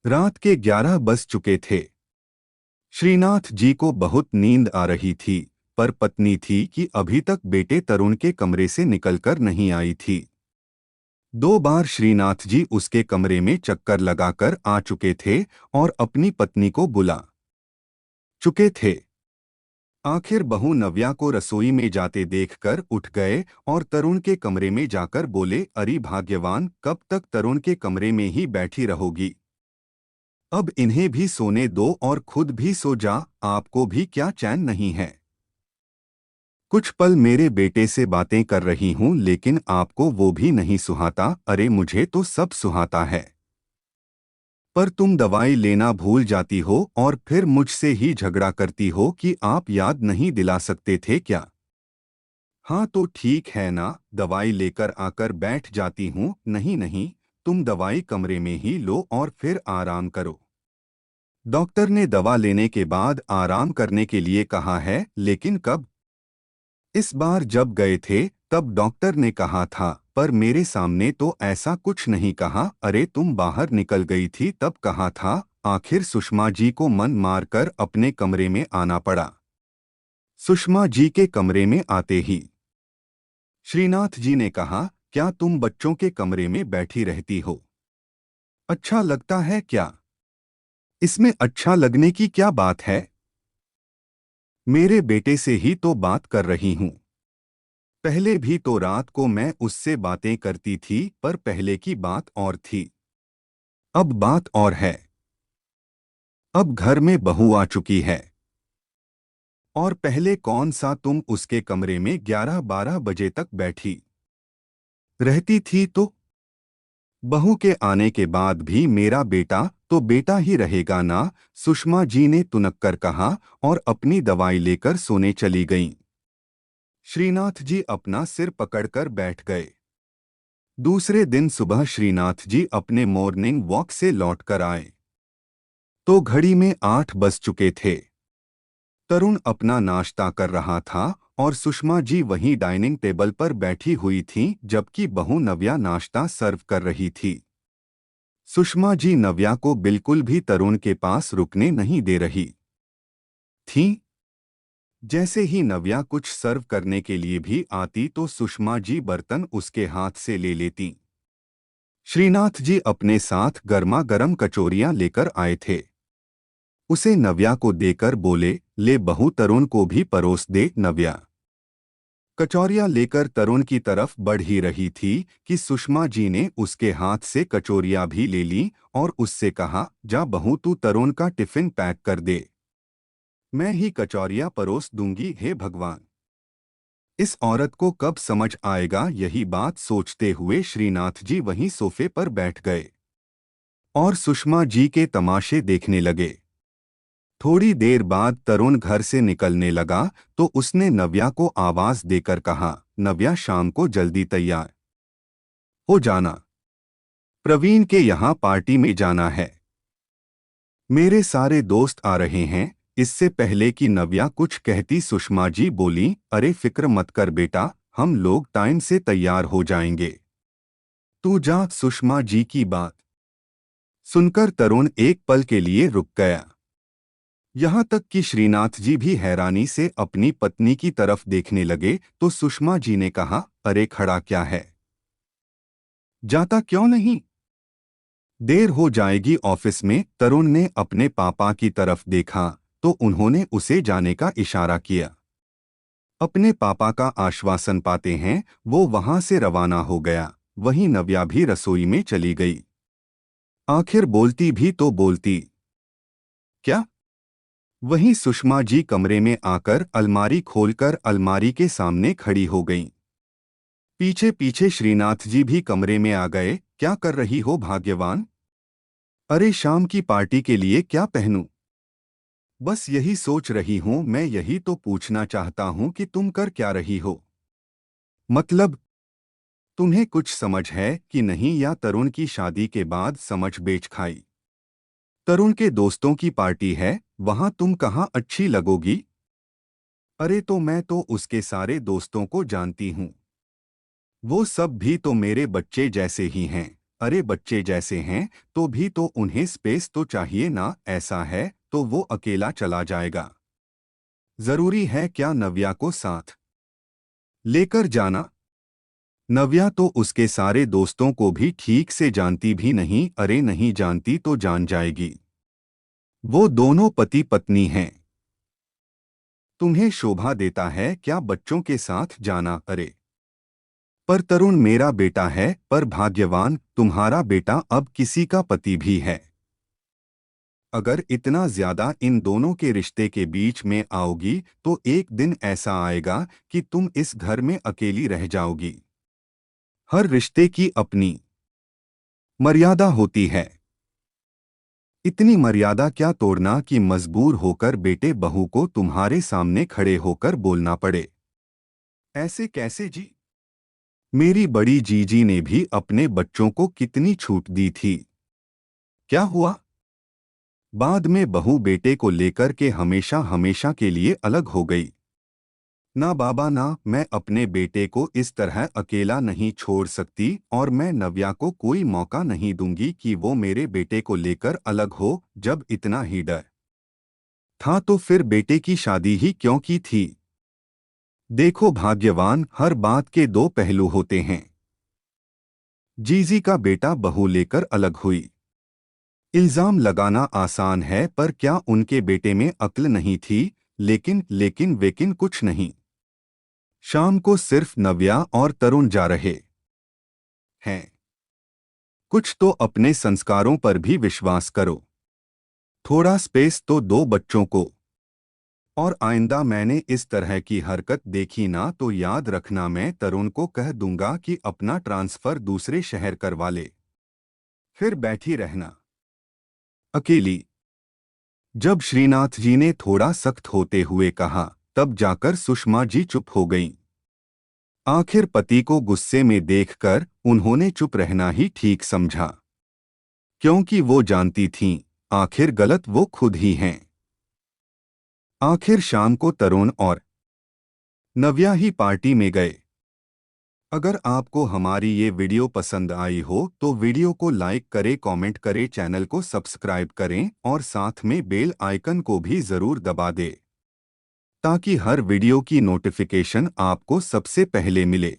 रात के 11 बज चुके थे। श्रीनाथ जी को बहुत नींद आ रही थी, पर पत्नी थी कि अभी तक बेटे तरुण के कमरे से निकलकर नहीं आई थी। 2 बार श्रीनाथ जी उसके कमरे में चक्कर लगाकर आ चुके थे और अपनी पत्नी को बुला चुके थे। आखिर बहू नव्या को रसोई में जाते देखकर उठ गए और तरुण के कमरे में जाकर बोले, अरे भाग्यवान, कब तक तरुण के कमरे में ही बैठी रहोगी? अब इन्हें भी सोने दो और खुद भी सो जा, आपको भी क्या चैन नहीं है? कुछ पल मेरे बेटे से बातें कर रही हूं, लेकिन आपको वो भी नहीं सुहाता? अरे मुझे तो सब सुहाता है, पर तुम दवाई लेना भूल जाती हो और फिर मुझसे ही झगड़ा करती हो कि आप याद नहीं दिला सकते थे क्या? हाँ तो ठीक है ना, दवाई लेकर आकर बैठ जाती हूँ। नहीं नहीं, तुम दवाई कमरे में ही लो और फिर आराम करो। डॉक्टर ने दवा लेने के बाद आराम करने के लिए कहा है, लेकिन कब? इस बार जब गए थे तब डॉक्टर ने कहा था, पर मेरे सामने तो ऐसा कुछ नहीं कहा। अरे तुम बाहर निकल गई थी तब कहा था। आखिर सुषमा जी को मन मारकर अपने कमरे में आना पड़ा। सुषमा जी के कमरे में आते ही श्रीनाथ जी ने कहा, क्या तुम बच्चों के कमरे में बैठी रहती हो? अच्छा लगता है क्या? इसमें अच्छा लगने की क्या बात है? मेरे बेटे से ही तो बात कर रही हूँ। पहले भी तो रात को मैं उससे बातें करती थी, पर पहले की बात और थी, अब बात और है। अब घर में बहू आ चुकी है। और पहले कौन सा तुम उसके कमरे में 11-12 बजे तक बैठी रहती थी? तो बहू के आने के बाद भी मेरा बेटा तो बेटा ही रहेगा ना? सुषमा जी ने तुनक कर कहा और अपनी दवाई लेकर सोने चली गईं। श्रीनाथ जी अपना सिर पकड़कर बैठ गए। दूसरे दिन सुबह श्रीनाथ जी अपने मॉर्निंग वॉक से लौटकर आए तो घड़ी में 8 बज चुके थे। तरुण अपना नाश्ता कर रहा था और सुषमा जी वहीं डाइनिंग टेबल पर बैठी हुई थीं, जबकि बहू नव्या नाश्ता सर्व कर रही थी। सुषमा जी नव्या को बिल्कुल भी तरुण के पास रुकने नहीं दे रही थीं। जैसे ही नव्या कुछ सर्व करने के लिए भी आती तो सुषमा जी बर्तन उसके हाथ से ले लेती। श्रीनाथ जी अपने साथ गर्मा गर्म कचौरियां लेकर आए थे। उसे नव्या को देकर बोले, ले बहू, तरुण को भी परोस दे। नव्या कचौरियां लेकर तरुण की तरफ बढ़ ही रही थी कि सुषमा जी ने उसके हाथ से कचौरियां भी ले ली और उससे कहा, जा बहू, तू तरुण का टिफिन पैक कर दे, मैं ही कचौरियां परोस दूंगी। हे भगवान, इस औरत को कब समझ आएगा? यही बात सोचते हुए श्रीनाथ जी वहीं सोफे पर बैठ गए और सुषमा जी के तमाशे देखने लगे। थोड़ी देर बाद तरुण घर से निकलने लगा तो उसने नव्या को आवाज देकर कहा, नव्या, शाम को जल्दी तैयार हो जाना, प्रवीण के यहाँ पार्टी में जाना है। मेरे सारे दोस्त आ रहे हैं। इससे पहले कि नव्या कुछ कहती सुषमा जी बोली, अरे फिक्र मत कर बेटा, हम लोग टाइम से तैयार हो जाएंगे, तू जा। सुषमा जी की बात सुनकर तरुण एक पल के लिए रुक गया। यहाँ तक कि श्रीनाथ जी भी हैरानी से अपनी पत्नी की तरफ देखने लगे तो सुषमा जी ने कहा, अरे खड़ा क्या है, जाता क्यों नहीं? देर हो जाएगी ऑफिस में। तरुण ने अपने पापा की तरफ देखा तो उन्होंने उसे जाने का इशारा किया। अपने पापा का आश्वासन पाते हैं वो वहां से रवाना हो गया। वहीं नव्या भी रसोई में चली गई। आखिर बोलती भी तो बोलती क्या? वहीं सुषमा जी कमरे में आकर अलमारी खोलकर अलमारी के सामने खड़ी हो गईं। पीछे पीछे श्रीनाथ जी भी कमरे में आ गए। क्या कर रही हो भाग्यवान? अरे शाम की पार्टी के लिए क्या पहनूं? बस यही सोच रही हूं। मैं यही तो पूछना चाहता हूं कि तुम कर क्या रही हो? मतलब तुम्हें कुछ समझ है कि नहीं, या तरुण की शादी के बाद समझ बेच खाई? तरुण के दोस्तों की पार्टी है, वहां तुम कहाँ अच्छी लगोगी? अरे तो मैं तो उसके सारे दोस्तों को जानती हूँ, वो सब भी तो मेरे बच्चे जैसे ही हैं। अरे बच्चे जैसे हैं तो भी तो उन्हें स्पेस तो चाहिए ना, ऐसा है तो वो अकेला चला जाएगा। जरूरी है क्या नव्या को साथ लेकर जाना? नव्या तो उसके सारे दोस्तों को भी ठीक से जानती भी नहीं, अरे नहीं जानती तो जान जाएगी। वो दोनों पति पत्नी हैं। तुम्हें शोभा देता है क्या बच्चों के साथ जाना? अरे पर तरुण मेरा बेटा है, पर भाग्यवान तुम्हारा बेटा अब किसी का पति भी है। अगर इतना ज्यादा इन दोनों के रिश्ते के बीच में आओगी तो एक दिन ऐसा आएगा कि तुम इस घर में अकेली रह जाओगी। हर रिश्ते की अपनी मर्यादा होती है। इतनी मर्यादा क्या तोड़ना कि मजबूर होकर बेटे बहू को तुम्हारे सामने खड़े होकर बोलना पड़े। ऐसे कैसे जी? मेरी बड़ी जीजी ने भी अपने बच्चों को कितनी छूट दी थी। क्या हुआ? बाद में बहू बेटे को लेकर के हमेशा हमेशा के लिए अलग हो गई। ना बाबा ना, मैं अपने बेटे को इस तरह अकेला नहीं छोड़ सकती और मैं नव्या को कोई मौका नहीं दूंगी कि वो मेरे बेटे को लेकर अलग हो। जब इतना ही डर था तो फिर बेटे की शादी ही क्यों की थी? देखो भाग्यवान, हर बात के दो पहलू होते हैं। जीजी का बेटा बहू लेकर अलग हुई। इल्जाम लगाना आसान है, पर क्या उनके बेटे में अक्ल नहीं थी? लेकिन कुछ नहीं। शाम को सिर्फ नव्या और तरुण जा रहे हैं। कुछ तो अपने संस्कारों पर भी विश्वास करो। थोड़ा स्पेस तो दो बच्चों को। और आइंदा मैंने इस तरह की हरकत देखी ना तो याद रखना, मैं तरुण को कह दूंगा कि अपना ट्रांसफर दूसरे शहर करवा ले। फिर बैठी रहना अकेली। जब श्रीनाथ जी ने थोड़ा सख्त होते हुए कहा, तब जाकर सुषमा जी चुप हो गईं। आखिर पति को गुस्से में देखकर उन्होंने चुप रहना ही ठीक समझा, क्योंकि वो जानती थीं आखिर गलत वो खुद ही हैं। आखिर शाम को तरुण और नव्या ही पार्टी में गए। अगर आपको हमारी ये वीडियो पसंद आई हो तो वीडियो को लाइक करें, कमेंट करें, चैनल को सब्सक्राइब करें और साथ में बेल आइकन को भी ज़रूर दबा दें ताकि हर वीडियो की नोटिफिकेशन आपको सबसे पहले मिले।